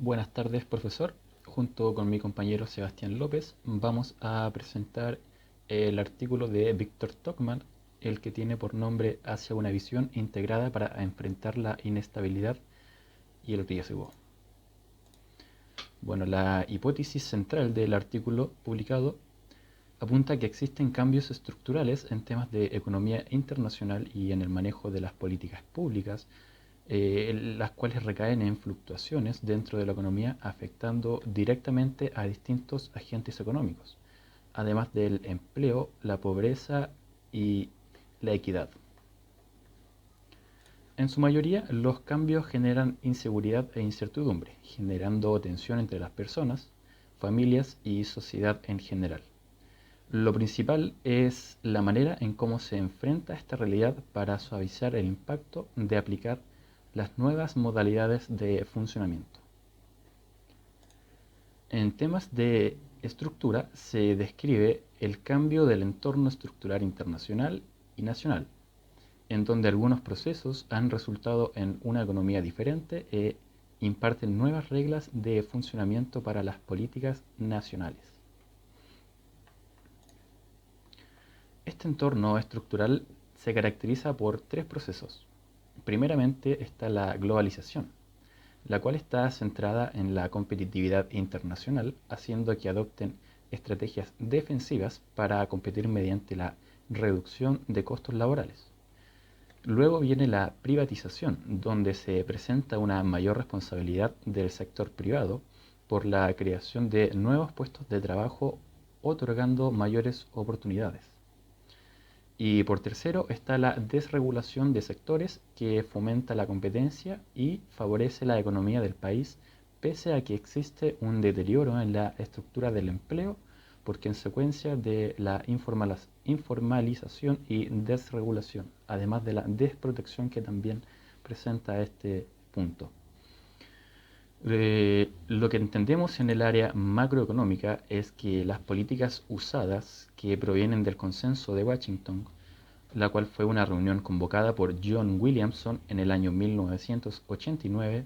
Buenas tardes, profesor. Junto con mi compañero Sebastián López vamos a presentar el artículo de Víctor Tocqueville, el que tiene por nombre Hacia una visión integrada para enfrentar la inestabilidad y el riesgo. Bueno, la hipótesis central del artículo publicado apunta a que existen cambios estructurales en temas de economía internacional y en el manejo de las políticas públicas, las cuales recaen en fluctuaciones dentro de la economía afectando directamente a distintos agentes económicos, además del empleo, la pobreza y la equidad. En su mayoría, los cambios generan inseguridad e incertidumbre, generando tensión entre las personas, familias y sociedad en general. Lo principal es la manera en cómo se enfrenta esta realidad para suavizar el impacto de aplicar las nuevas modalidades de funcionamiento. En temas de estructura se describe el cambio del entorno estructural internacional y nacional, en donde algunos procesos han resultado en una economía diferente e imparten nuevas reglas de funcionamiento para las políticas nacionales. Este entorno estructural se caracteriza por tres procesos. Primeramente está la globalización, la cual está centrada en la competitividad internacional, haciendo que adopten estrategias defensivas para competir mediante la reducción de costos laborales. Luego viene la privatización, donde se presenta una mayor responsabilidad del sector privado por la creación de nuevos puestos de trabajo, otorgando mayores oportunidades. Y por tercero está la desregulación de sectores que fomenta la competencia y favorece la economía del país, pese a que existe un deterioro en la estructura del empleo por consecuencia de la informalización y desregulación, además de la desprotección que también presenta este punto. Lo que entendemos en el área macroeconómica es que las políticas usadas que provienen del consenso de Washington, la cual fue una reunión convocada por John Williamson en el año 1989,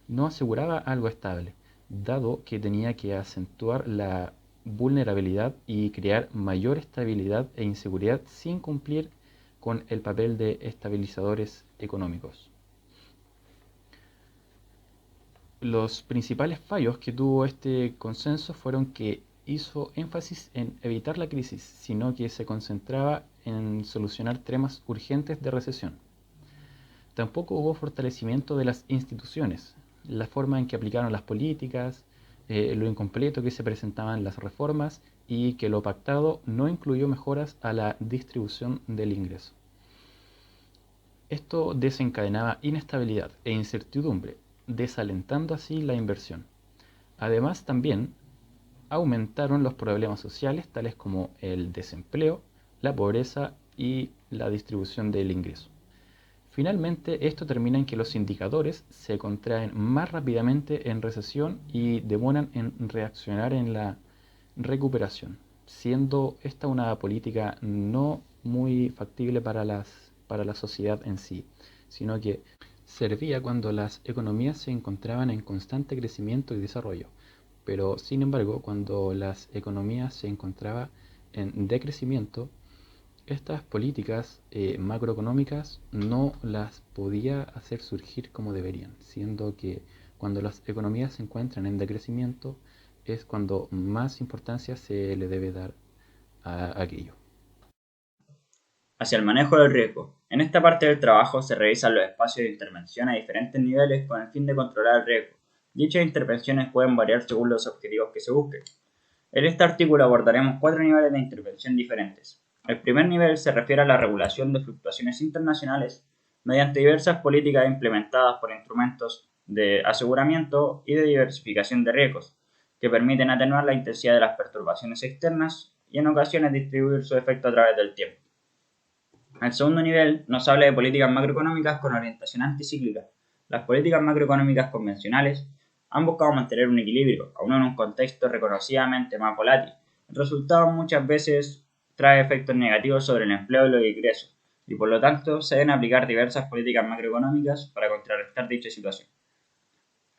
no aseguraba algo estable, dado que tenía que acentuar la vulnerabilidad y crear mayor estabilidad e inseguridad sin cumplir con el papel de estabilizadores económicos. Los principales fallos que tuvo este consenso fueron que hizo énfasis en evitar la crisis, sino que se concentraba en solucionar temas urgentes de recesión. Tampoco hubo fortalecimiento de las instituciones, la forma en que aplicaron las políticas, lo incompleto que se presentaban las reformas y que lo pactado no incluyó mejoras a la distribución del ingreso. Esto desencadenaba inestabilidad e incertidumbre, desalentando así la inversión. Además, también aumentaron los problemas sociales tales como el desempleo, la pobreza y la distribución del ingreso. Finalmente, esto termina en que los indicadores se contraen más rápidamente en recesión y demoran en reaccionar en la recuperación, siendo esta una política no muy factible para la sociedad en sí, sino que servía cuando las economías se encontraban en constante crecimiento y desarrollo, pero sin embargo, cuando las economías se encontraban en decrecimiento, estas políticas macroeconómicas no las podía hacer surgir como deberían, siendo que cuando las economías se encuentran en decrecimiento es cuando más importancia se le debe dar a aquello. Hacia el manejo del riesgo. En esta parte del trabajo se revisan los espacios de intervención a diferentes niveles con el fin de controlar el riesgo. Dichas intervenciones pueden variar según los objetivos que se busquen. En este artículo abordaremos cuatro niveles de intervención diferentes. El primer nivel se refiere a la regulación de fluctuaciones internacionales mediante diversas políticas implementadas por instrumentos de aseguramiento y de diversificación de riesgos, que permiten atenuar la intensidad de las perturbaciones externas y en ocasiones distribuir su efecto a través del tiempo. El segundo nivel nos habla de políticas macroeconómicas con orientación anticíclica. Las políticas macroeconómicas convencionales han buscado mantener un equilibrio, aun en un contexto reconocidamente más volátil. El resultado muchas veces trae efectos negativos sobre el empleo y los ingresos, y por lo tanto se deben aplicar diversas políticas macroeconómicas para contrarrestar dicha situación.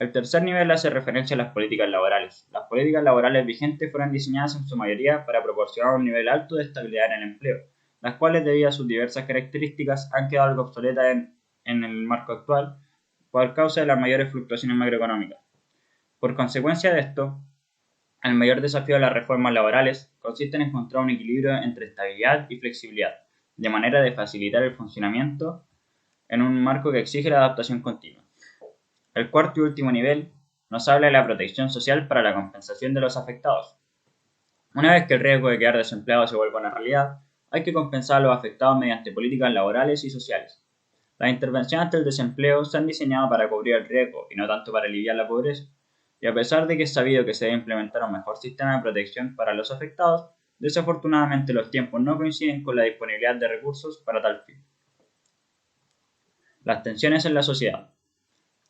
El tercer nivel hace referencia a las políticas laborales. Las políticas laborales vigentes fueron diseñadas en su mayoría para proporcionar un nivel alto de estabilidad en el empleo, las cuales debido a sus diversas características han quedado algo obsoletas en el marco actual por causa de las mayores fluctuaciones macroeconómicas. Por consecuencia de esto, el mayor desafío de las reformas laborales consiste en encontrar un equilibrio entre estabilidad y flexibilidad, de manera de facilitar el funcionamiento en un marco que exige la adaptación continua. El cuarto y último nivel nos habla de la protección social para la compensación de los afectados. Una vez que el riesgo de quedar desempleado se vuelva una realidad, hay que compensar a los afectados mediante políticas laborales y sociales. Las intervenciones ante el desempleo se han diseñado para cubrir el riesgo y no tanto para aliviar la pobreza. Y a pesar de que es sabido que se debe implementar un mejor sistema de protección para los afectados, desafortunadamente los tiempos no coinciden con la disponibilidad de recursos para tal fin. Las tensiones en la sociedad.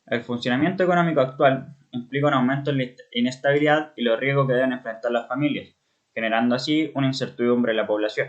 El funcionamiento económico actual implica un aumento en la inestabilidad y los riesgos que deben enfrentar las familias, generando así una incertidumbre en la población.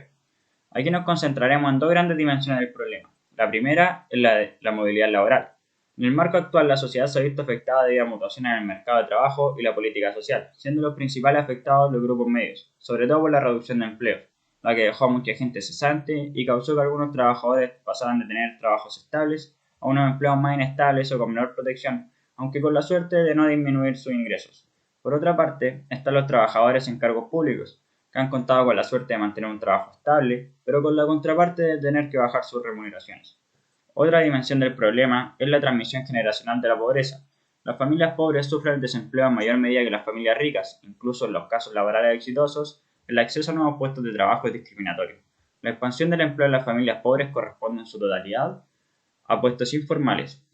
Aquí nos concentraremos en dos grandes dimensiones del problema. La primera es la de la movilidad laboral. En el marco actual, la sociedad se ha visto afectada debido a mutaciones en el mercado de trabajo y la política social, siendo los principales afectados los grupos medios, sobre todo por la reducción de empleo, la que dejó a mucha gente cesante y causó que algunos trabajadores pasaran de tener trabajos estables a unos empleos más inestables o con menor protección, aunque con la suerte de no disminuir sus ingresos. Por otra parte, están los trabajadores en cargos públicos, que han contado con la suerte de mantener un trabajo estable, pero con la contraparte de tener que bajar sus remuneraciones. Otra dimensión del problema es la transmisión generacional de la pobreza. Las familias pobres sufren el desempleo en mayor medida que las familias ricas, incluso en los casos laborales exitosos, el acceso a nuevos puestos de trabajo es discriminatorio. La expansión del empleo en las familias pobres corresponde en su totalidad a puestos informales.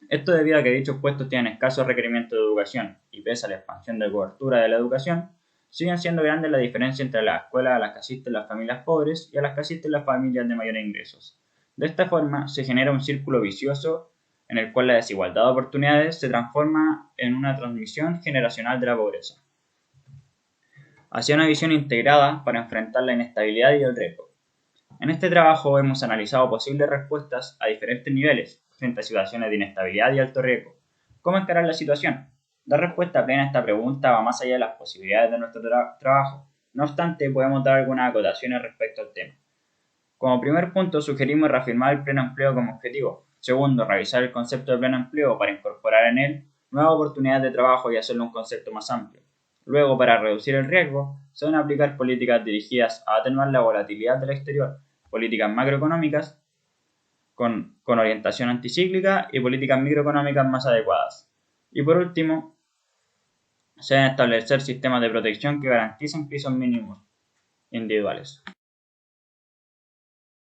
Esto debido a que dichos puestos tienen escasos requerimientos de educación y pese a la expansión de cobertura de la educación, siguen siendo grandes las diferencias entre las escuelas a las que asisten las familias pobres y a las que asisten las familias de mayores ingresos. De esta forma, se genera un círculo vicioso en el cual la desigualdad de oportunidades se transforma en una transmisión generacional de la pobreza, hacia una visión integrada para enfrentar la inestabilidad y el riesgo. En este trabajo hemos analizado posibles respuestas a diferentes niveles frente a situaciones de inestabilidad y alto riesgo. ¿Cómo encarar la situación? Dar respuesta plena a esta pregunta va más allá de las posibilidades de nuestro trabajo. No obstante, podemos dar algunas acotaciones respecto al tema. Como primer punto, sugerimos reafirmar el pleno empleo como objetivo. Segundo, revisar el concepto de pleno empleo para incorporar en él nuevas oportunidades de trabajo y hacerlo un concepto más amplio. Luego, para reducir el riesgo, se van a aplicar políticas dirigidas a atenuar la volatilidad del exterior, políticas macroeconómicas con orientación anticíclica y políticas microeconómicas más adecuadas. Y por último, se deben establecer sistemas de protección que garanticen pisos mínimos individuales.